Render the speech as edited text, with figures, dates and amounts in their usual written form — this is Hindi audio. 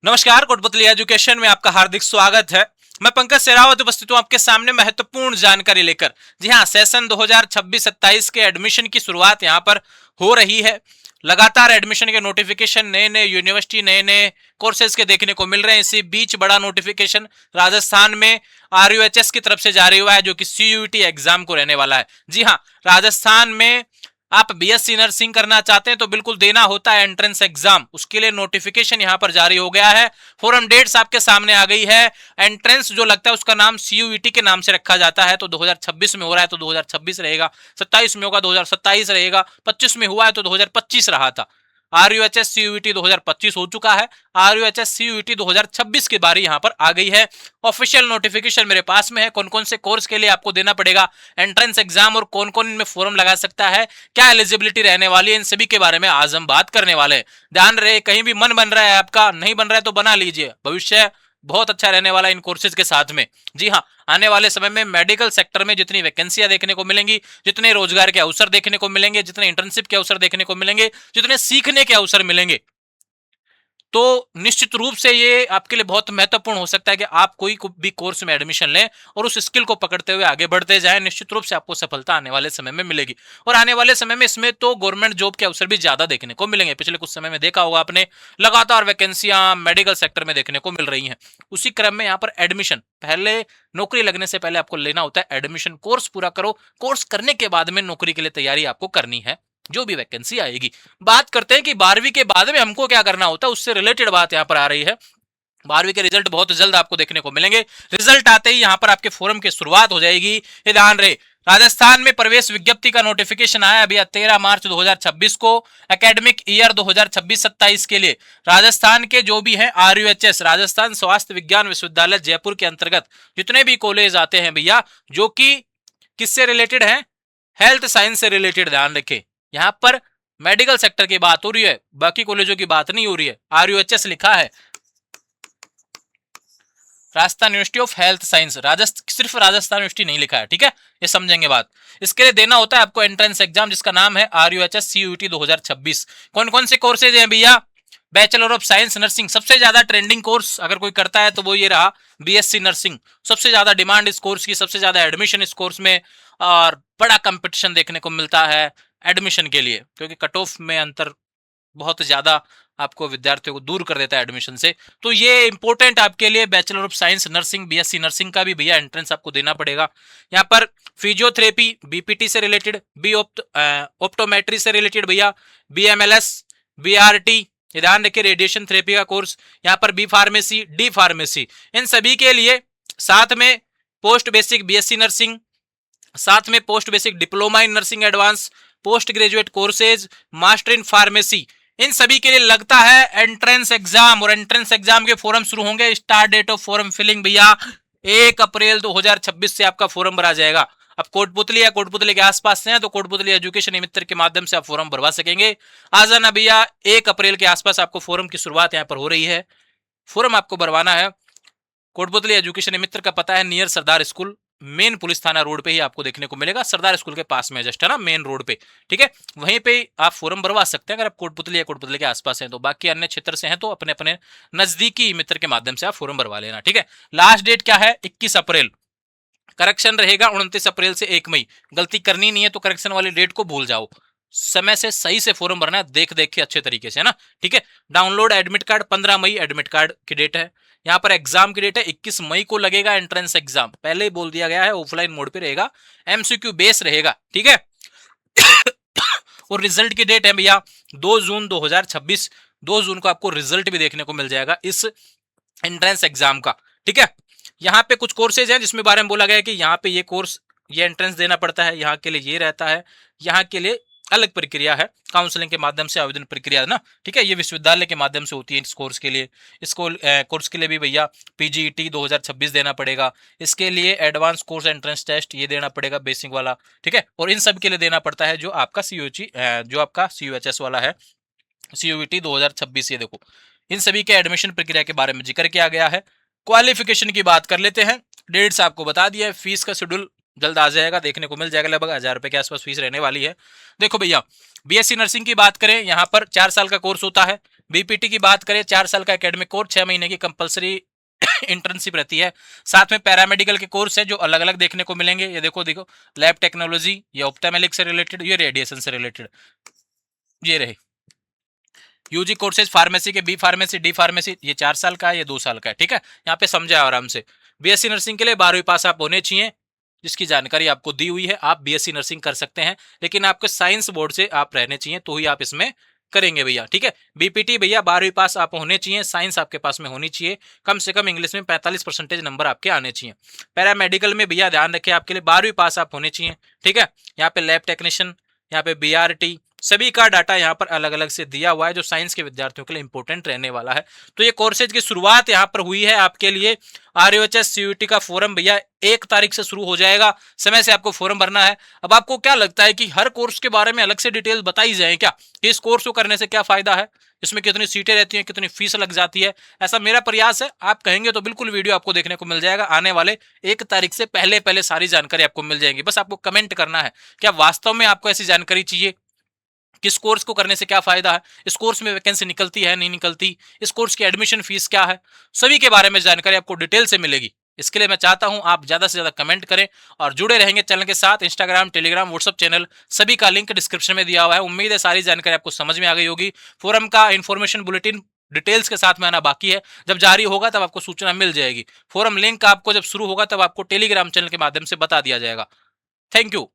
नमस्कार, कोटपुतली एजुकेशन में आपका हार्दिक स्वागत है। मैं पंकज सेरावत उपस्थित हूं आपके सामने महत्वपूर्ण जानकारी लेकर। जी हां, सेशन 2026-27 के एडमिशन की शुरुआत यहां पर हो रही है। लगातार एडमिशन के नोटिफिकेशन नए नए यूनिवर्सिटी नए नए कोर्सेज के देखने को मिल रहे हैं। इसी बीच बड़ा नोटिफिकेशन राजस्थान में आरयूएचएस की तरफ से जारी हुआ है, जो कि सीयूईटी एग्जाम को रहने वाला है। जी हाँ, राजस्थान में आप बीएससी नर्सिंग करना चाहते हैं तो बिल्कुल देना होता है एंट्रेंस एग्जाम। उसके लिए नोटिफिकेशन यहां पर जारी हो गया है। फोरम डेट्स आपके सामने आ गई है। एंट्रेंस जो लगता है उसका नाम सीयूईटी के नाम से रखा जाता है, तो 2026 में हो रहा है तो 2026 रहेगा, 27 में होगा 2027 रहेगा, 25 में हुआ है तो 2025 रहा था। आरयूएचएस सीयूईटी 2025 हो चुका है। आरयूएचएस सीयूईटी 2026 की बारी यहां पर आ गई है। ऑफिशियल नोटिफिकेशन मेरे पास में है, कौन कौन से कोर्स के लिए आपको देना पड़ेगा एंट्रेंस एग्जाम और कौन कौन इनमें फॉर्म लगा सकता है, क्या एलिजिबिलिटी रहने वाली है, इन सभी के बारे में आज हम बात करने वाले हैं। ध्यान रहे, कहीं भी मन बन रहा है आपका, नहीं बन रहा है तो बना लीजिए, भविष्य बहुत अच्छा रहने वाला इन कोर्सेज के साथ में। जी हाँ, आने वाले समय में मेडिकल सेक्टर में जितनी वैकेंसियां देखने को मिलेंगी, जितने रोजगार के अवसर देखने को मिलेंगे, जितने इंटर्नशिप के अवसर देखने को मिलेंगे, जितने सीखने के अवसर मिलेंगे, तो निश्चित रूप से ये आपके लिए बहुत महत्वपूर्ण हो सकता है कि आप कोई भी कोर्स में एडमिशन लें और उस स्किल को पकड़ते हुए आगे बढ़ते जाएं। निश्चित रूप से आपको सफलता आने वाले समय में मिलेगी। और आने वाले समय में इसमें तो गवर्नमेंट जॉब के अवसर भी ज्यादा देखने को मिलेंगे। पिछले कुछ समय में देखा होगा आपने, लगातार वैकेंसियां मेडिकल सेक्टर में देखने को मिल रही हैं। उसी क्रम में यहाँ पर एडमिशन, पहले नौकरी लगने से पहले आपको लेना होता है एडमिशन। कोर्स पूरा करो, कोर्स करने के बाद में नौकरी के लिए तैयारी आपको करनी है, जो भी वैकेंसी आएगी। बात करते हैं कि 12वीं के बाद में हमको क्या करना होता है, उससे रिलेटेड बात यहां पर आ रही है। 12वीं के रिजल्ट बहुत जल्द आपको देखने को मिलेंगे। रिजल्ट आते ही यहां पर आपके फोरम की शुरुआत हो जाएगी। ये ध्यान रहे, राजस्थान में प्रवेश विज्ञप्ति का नोटिफिकेशन आया अभी 13 मार्च 2026 को। एकेडमिक ईयर 2026-27 के लिए राजस्थान के जो भी हैं आरयूएचएस, राजस्थान स्वास्थ्य विज्ञान विश्वविद्यालय जयपुर के अंतर्गत जितने भी कॉलेज आते हैं भैया, जो कि किससे रिलेटेड हैं, हेल्थ साइंस से रिलेटेड। ध्यान रखें, यहां पर मेडिकल सेक्टर की बात हो रही है, बाकी कॉलेजों की बात नहीं हो रही है। आरयूएचएस लिखा है, Rajasthan university of health science, सिर्फ राजस्थान यूनिवर्सिटी नहीं लिखा है, ठीक है, ये समझेंगे बात। इसके लिए देना होता है आपको एंट्रेंस एग्जाम, जिसका नाम है आरयूएचएस सीयूईटी 2026। कौन कौन से कोर्सेज हैं भैया? बैचलर ऑफ साइंस नर्सिंग, सबसे ज्यादा ट्रेंडिंग कोर्स अगर कोई करता है तो वो ये रहा, बीएससी नर्सिंग। सबसे ज्यादा डिमांड इस कोर्स की, सबसे ज्यादा एडमिशन इस कोर्स में, और बड़ा कंपटीशन देखने को मिलता है एडमिशन के लिए, क्योंकि कट ऑफ में अंतर बहुत ज्यादा आपको विद्यार्थियों को दूर कर देता है एडमिशन से। तो ये इंपॉर्टेंट आपके लिए bachelor of science nursing, BSc nursing का भी भैया एंट्रेंस आपको देना पड़ेगा। यहाँ पर फिजियोथेरेपी, बीपीटी से रिलेटेड, बी ऑप्टोमेट्री से रिलेटेड भैया, बीएमएलएस, बीआरटी, ध्यान रखिए, रेडिएशन थेरेपी का कोर्स। यहाँ पर बी फार्मेसी, डी फार्मेसी, इन सभी के लिए साथ में पोस्ट बेसिक बीएससी नर्सिंग, साथ में post basic diploma in nursing advance, post graduate courses, master in pharmacy, इन सभी के लिए लगता है एंट्रेंस एग्जाम। और एंट्रेंस एग्जाम के फॉर्म शुरू होंगे। Start date of form filling भैया 1 अप्रैल 2026 से आपका फॉर्म भरा जाएगा। अब कोटपुतली या कोटपुतली के आसपास से हैं तो कोटपुतली एजुकेशन मित्र के माध्यम से आप फॉर्म भरवा सकेंगे। आ जाना भैया, 1 अप्रैल के आसपास आपको फॉर्म की शुरुआत यहाँ पर हो रही है। फॉर्म आपको भरवाना है। कोटपुतली एजुकेशन मित्र का पता है नियर सरदार स्कूल, मेन पुलिस थाना रोड पे ही आपको देखने को मिलेगा। सरदार स्कूल के पास में जस्ट है ना, मेन रोड पे, ठीक है, वहीं पे आप फॉर्म भरवा सकते हैं अगर आप कोटपुतली या कोटपुतली के आसपास हैं तो। बाकी अन्य क्षेत्र से हैं तो अपने अपने नजदीकी मित्र के माध्यम से आप फॉर्म भरवा लेना, ठीक है। लास्ट डेट क्या है? 21 अप्रैल। करेक्शन रहेगा 29 अप्रैल से 1 मई। गलती करनी नहीं है तो करेक्शन वाली डेट को भूल जाओ। समय से सही से फॉर्म भरना है, देख देख के अच्छे तरीके से, है ना, ठीक है। डाउनलोड एडमिट कार्ड 15 मई एडमिट कार्ड की डेट है। यहाँ पर एग्जाम की डेट है 21 मई को लगेगा एंट्रेंस एग्जाम। पहले ही बोल दिया गया है, ऑफलाइन मोड पे रहेगा, एमसीक्यू बेस रहेगा, ठीक है। और रिजल्ट की डेट है भैया 2 जून 2026। 2 जून को आपको रिजल्ट भी देखने को मिल जाएगा इस एंट्रेंस एग्जाम का, ठीक है। यहाँ पे कुछ कोर्सेज हैं जिसमें बारे में बोला गया है कि यहाँ पे ये कोर्स, ये एंट्रेंस देना पड़ता है, यहाँ के लिए ये रहता है, यहाँ के लिए अलग प्रक्रिया है, काउंसलिंग के माध्यम से आवेदन प्रक्रिया ना, ठीक है। ये विश्वविद्यालय के माध्यम से होती है इस कोर्स के लिए। इस कोर्स के लिए भी भैया पीजीईटी 2026 देना पड़ेगा। इसके लिए एडवांस कोर्स एंट्रेंस टेस्ट ये देना पड़ेगा, बेसिक वाला, ठीक है। और इन सब के लिए देना पड़ता है जो आपका सीयूची, जो आपका सीयूएचएस वाला है, सीयूईटी 2026। ये देखो, इन सभी के एडमिशन प्रक्रिया के बारे में जिक्र किया गया है। क्वालिफिकेशन की बात कर लेते हैं। डेट्स आपको बता दिया है। फीस का शेड्यूल जल्द आ जाएगा, देखने को मिल जाएगा, लगभग 1000 रुपए के आसपास फीस रहने वाली है। देखो भैया, बीएससी नर्सिंग की बात करें, यहाँ पर 4 साल का कोर्स होता है। बीपीटी की बात करें, 4 साल का एकेडमिक कोर्स, 6 महीने की कंपलसरी इंटर्नशिप रहती है। साथ में पैरामेडिकल के कोर्स है जो अलग अलग देखने को मिलेंगे। ये देखो देखो, लैब टेक्नोलॉजी, ये ऑप्थेल्मिक से रिलेटेड, ये रेडिएशन से रिलेटेड, ये रहे। यूजी कोर्सेज फार्मेसी के, बी फार्मेसी, डी फार्मेसी, ये 4 साल का है, ये 2 साल का है, ठीक है। यहाँ पे समझा आराम से। बीएससी नर्सिंग के लिए 12वीं पास आप होने चाहिए, जिसकी जानकारी आपको दी हुई है। आप बीएससी नर्सिंग कर सकते हैं, लेकिन आपके साइंस बोर्ड से आप रहने चाहिए, तो ही आप इसमें करेंगे भैया, ठीक है। बीपीटी भैया 12वीं पास आप होने चाहिए, साइंस आपके पास में होनी चाहिए, कम से कम इंग्लिश में 45% नंबर आपके आने चाहिए। पैरामेडिकल में भैया ध्यान रखें, आपके लिए 12वीं पास आप होने चाहिए, ठीक है। यहाँ पे लैब टेक्नीशियन, यहाँ पे बीआरटी, सभी का डाटा यहाँ पर अलग अलग से दिया हुआ है, जो साइंस के विद्यार्थियों के लिए इंपॉर्टेंट रहने वाला है। तो ये कोर्सेज की शुरुआत यहाँ पर हुई है आपके लिए। आरयूएचएस सीयूटी का फॉर्म भैया 1 तारीख से शुरू हो जाएगा, समय से आपको फॉर्म भरना है। अब आपको क्या लगता है कि हर कोर्स के बारे में अलग से डिटेल बताई जाए क्या, कि इस कोर्स को करने से क्या फायदा है, इसमें कितनी सीटें रहती हैं, कितनी फीस लग जाती है? ऐसा मेरा प्रयास है, आप कहेंगे तो बिल्कुल वीडियो आपको देखने को मिल जाएगा। आने वाले 1 तारीख से पहले पहले सारी जानकारी आपको मिल जाएगी। बस आपको कमेंट करना है, क्या वास्तव में आपको ऐसी जानकारी चाहिए, किस कोर्स को करने से क्या फायदा है, इस कोर्स में वैकेंसी निकलती है नहीं निकलती, इस कोर्स की एडमिशन फीस क्या है, सभी के बारे में जानकारी आपको डिटेल से मिलेगी। इसके लिए मैं चाहता हूं आप ज्यादा से ज्यादा कमेंट करें और जुड़े रहेंगे चैनल के साथ। इंस्टाग्राम, टेलीग्राम, व्हाट्सअप चैनल सभी का लिंक डिस्क्रिप्शन में दिया हुआ है। उम्मीद है सारी जानकारी आपको समझ में आ गई होगी। फोरम का इन्फॉर्मेशन बुलेटिन डिटेल्स के साथ में आना बाकी है, जब जारी होगा तब आपको सूचना मिल जाएगी। फोरम लिंक आपको जब शुरू होगा तब आपको टेलीग्राम चैनल के माध्यम से बता दिया जाएगा। Thank you.